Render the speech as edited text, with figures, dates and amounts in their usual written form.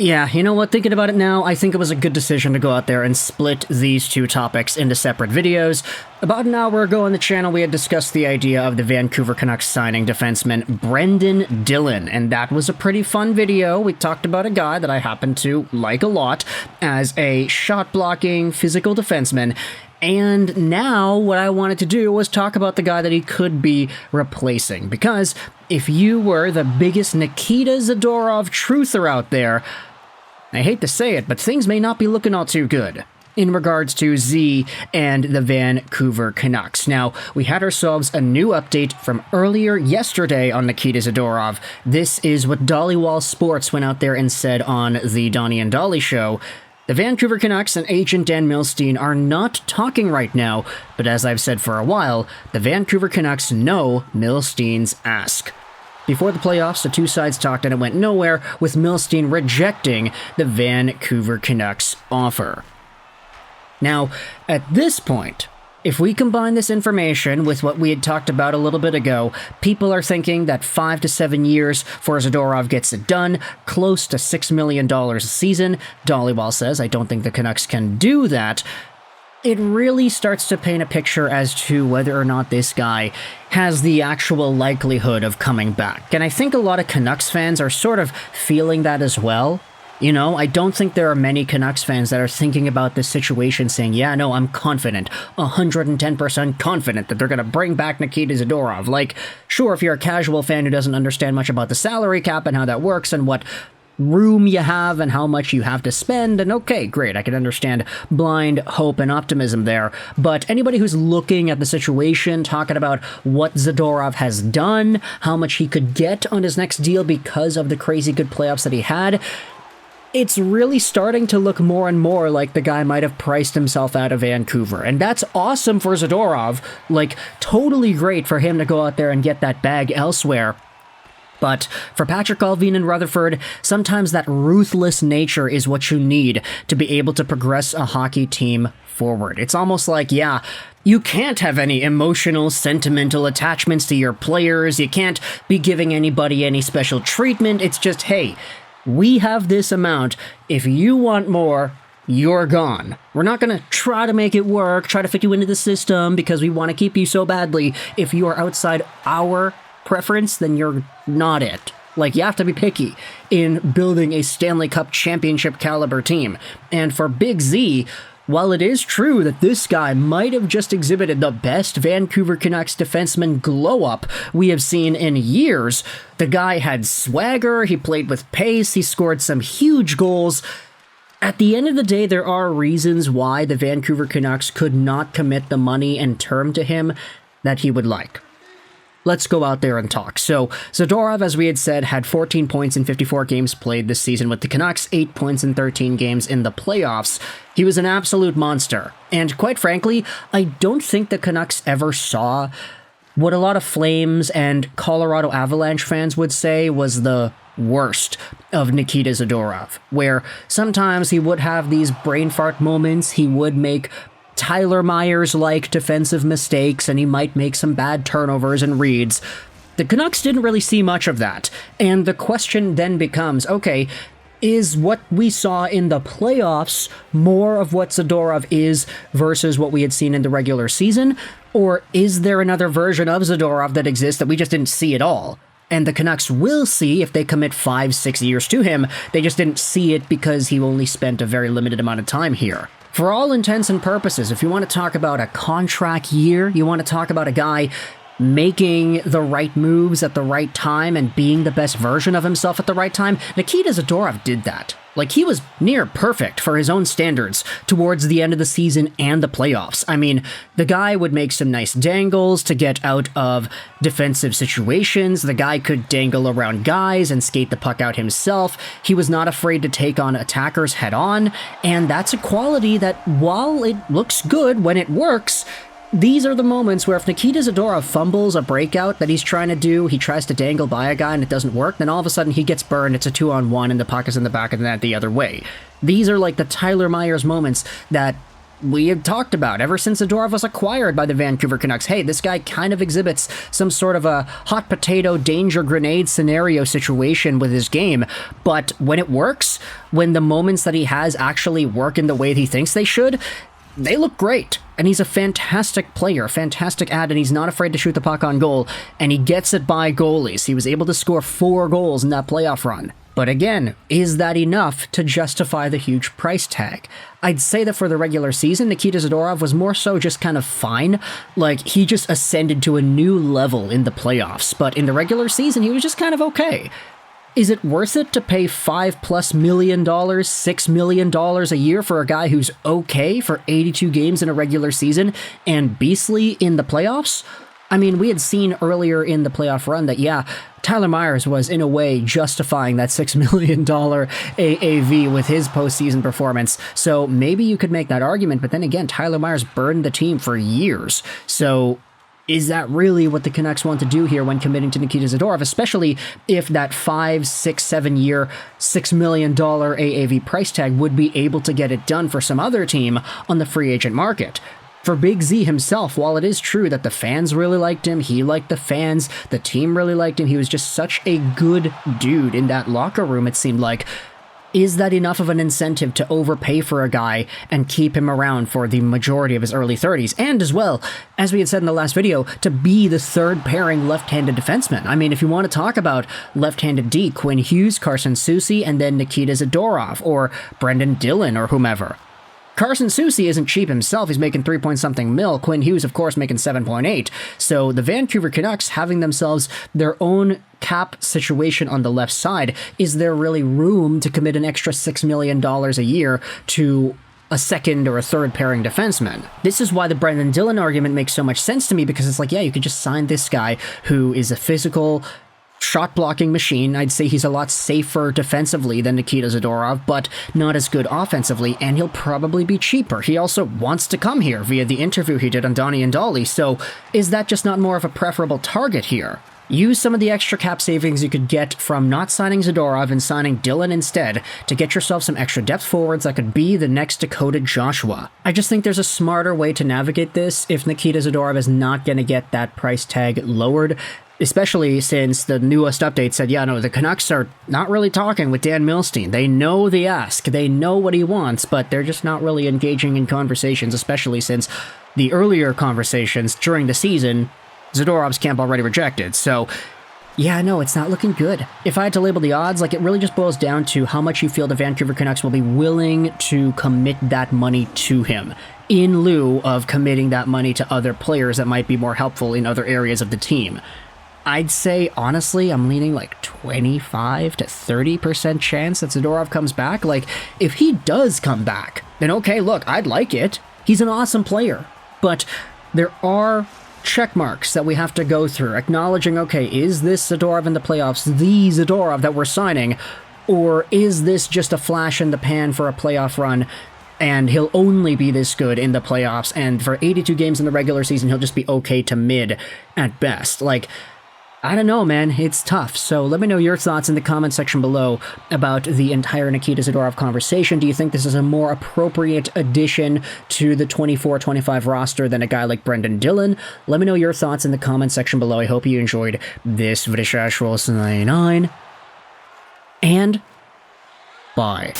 Yeah, you know what, thinking about it now, I think it was a good decision to go out there and split these two topics into separate videos. About an hour ago on the channel, we had discussed the idea of the Vancouver Canucks signing defenseman Brendan Dillon, and that was a pretty fun video. We talked about a guy that I happen to like a lot as a shot-blocking physical defenseman. And now what I wanted to do was talk about the guy that he could be replacing. Because if you were the biggest Nikita Zadorov truther out there, I hate to say it, but things may not be looking all too good in regards to Z and the Vancouver Canucks. Now, we had ourselves a new update from earlier yesterday on Nikita Zadorov. This is what Dalibor Sports went out there and said on the Donnie and Dolly show. The Vancouver Canucks and agent Dan Milstein are not talking right now, but as I've said for a while, the Vancouver Canucks know Milstein's ask. Before the playoffs, the two sides talked and it went nowhere, with Milstein rejecting the Vancouver Canucks offer. Now, at this point, if we combine this information with what we had talked about a little bit ago, people are thinking that 5 to 7 years for Zadorov gets it done, close to $6 million a season. Dalibor says, I don't think the Canucks can do that. It really starts to paint a picture as to whether or not this guy has the actual likelihood of coming back. And I think a lot of Canucks fans are sort of feeling that as well. You know, I don't think there are many Canucks fans that are thinking about this situation saying, yeah, no, I'm confident, 110% confident that they're going to bring back Nikita Zadorov. Like, sure, if you're a casual fan who doesn't understand much about the salary cap and how that works and what room you have and how much you have to spend, and okay, great, I can understand blind hope and optimism there. But anybody who's looking at the situation, talking about what Zadorov has done, how much he could get on his next deal because of the crazy good playoffs that he had, it's really starting to look more and more like the guy might have priced himself out of Vancouver. And that's awesome for Zadorov, like totally great for him to go out there and get that bag elsewhere. But for Patrick Allvin and Rutherford, sometimes that ruthless nature is what you need to be able to progress a hockey team forward. It's almost like, yeah, you can't have any emotional, sentimental attachments to your players. You can't be giving anybody any special treatment. It's just, hey, we have this amount. If you want more, you're gone. We're not going to try to make it work, try to fit you into the system because we want to keep you so badly. If you are outside our preference, then you're not it. Like, you have to be picky in building a Stanley Cup championship caliber team. And for Big Z, while it is true that this guy might have just exhibited the best Vancouver Canucks defenseman glow-up we have seen in years, the guy had swagger, he played with pace, he scored some huge goals. At the end of the day, there are reasons why the Vancouver Canucks could not commit the money and term to him that he would like. Let's go out there and talk. So, Zadorov, as we had said, had 14 points in 54 games played this season with the Canucks, 8 points in 13 games in the playoffs. He was an absolute monster. And quite frankly, I don't think the Canucks ever saw what a lot of Flames and Colorado Avalanche fans would say was the worst of Nikita Zadorov, where sometimes he would have these brain fart moments, he would make Tyler Myers-like defensive mistakes, and he might make some bad turnovers and reads. The Canucks didn't really see much of that, and the question then becomes, okay, is what we saw in the playoffs more of what Zadorov is versus what we had seen in the regular season, or is there another version of Zadorov that exists that we just didn't see at all? And the Canucks will see if they commit 5-6 years to him. They just didn't see it because he only spent a very limited amount of time here. For all intents and purposes, if you want to talk about a contract year, you want to talk about a guy making the right moves at the right time and being the best version of himself at the right time, Nikita Zadorov did that. Like, he was near perfect for his own standards towards the end of the season and the playoffs. I mean, the guy would make some nice dangles to get out of defensive situations. The guy could dangle around guys and skate the puck out himself. He was not afraid to take on attackers head on, and that's a quality that, while it looks good when it works, these are the moments where if Nikita Zadorov fumbles a breakout that he's trying to do, he tries to dangle by a guy and it doesn't work, then all of a sudden he gets burned, it's a 2-on-1 and the puck is in the back of the net the other way. These are like the Tyler Myers moments that we have talked about ever since Zadorov was acquired by the Vancouver Canucks. Hey, this guy kind of exhibits some sort of a hot potato danger grenade scenario situation with his game, but when it works, when the moments that he has actually work in the way he thinks they should, they look great. And he's a fantastic player, fantastic ad, and he's not afraid to shoot the puck on goal, and he gets it by goalies. He was able to score 4 goals in that playoff run. But again, is that enough to justify the huge price tag? I'd say that for the regular season, Nikita Zadorov was more so just kind of fine. Like, he just ascended to a new level in the playoffs, but in the regular season, he was just kind of okay. Is it worth it to pay $5+ million, $6 million a year for a guy who's okay for 82 games in a regular season and beastly in the playoffs? I mean, we had seen earlier in the playoff run that, yeah, Tyler Myers was, in a way, justifying that $6 million AAV with his postseason performance, so maybe you could make that argument, but then again, Tyler Myers burned the team for years, so is that really what the Canucks want to do here when committing to Nikita Zadorov, especially if that 5, 6, 7 year, $6 million AAV price tag would be able to get it done for some other team on the free agent market? For Big Z himself, while it is true that the fans really liked him, he liked the fans, the team really liked him, he was just such a good dude in that locker room, it seemed like. Is that enough of an incentive to overpay for a guy and keep him around for the majority of his early 30s? And as well, as we had said in the last video, to be the third pairing left-handed defenseman. I mean, if you want to talk about left-handed D, Quinn Hughes, Carson Soucy, and then Nikita Zadorov, or Brendan Dillon, or whomever. Carson Soucy isn't cheap himself, he's making 3-point-something mil, Quinn Hughes, of course, making 7.8, so the Vancouver Canucks having themselves their own cap situation on the left side, is there really room to commit an extra $6 million a year to a second or a third pairing defenseman? This is why the Brendan Dillon argument makes so much sense to me, because it's like, yeah, you could just sign this guy who is a physical shot-blocking machine. I'd say he's a lot safer defensively than Nikita Zadorov, but not as good offensively, and he'll probably be cheaper. He also wants to come here via the interview he did on Donnie and Dolly, so is that just not more of a preferable target here? Use some of the extra cap savings you could get from not signing Zadorov and signing Dillon instead to get yourself some extra depth forwards that could be the next Dakota Joshua. I just think there's a smarter way to navigate this if Nikita Zadorov is not going to get that price tag lowered, especially since the newest update said, yeah, no, the Canucks are not really talking with Dan Milstein. They know the ask, they know what he wants, but they're just not really engaging in conversations, especially since the earlier conversations during the season, Zadorov's camp already rejected, so yeah, no, it's not looking good. If I had to label the odds, like, it really just boils down to how much you feel the Vancouver Canucks will be willing to commit that money to him, in lieu of committing that money to other players that might be more helpful in other areas of the team. I'd say, honestly, I'm leaning like 25 to 30% chance that Zadorov comes back. Like, if he does come back, then okay, look, I'd like it. He's an awesome player. But there are check marks that we have to go through, acknowledging, okay, is this Zadorov in the playoffs the Zadorov that we're signing, or is this just a flash in the pan for a playoff run, and he'll only be this good in the playoffs, and for 82 games in the regular season, he'll just be okay to mid at best. Like, I don't know, man. It's tough. So let me know your thoughts in the comment section below about the entire Nikita Zadorov conversation. Do you think this is a more appropriate addition to the 24-25 roster than a guy like Brendan Dillon? Let me know your thoughts in the comment section below. I hope you enjoyed this video. And bye.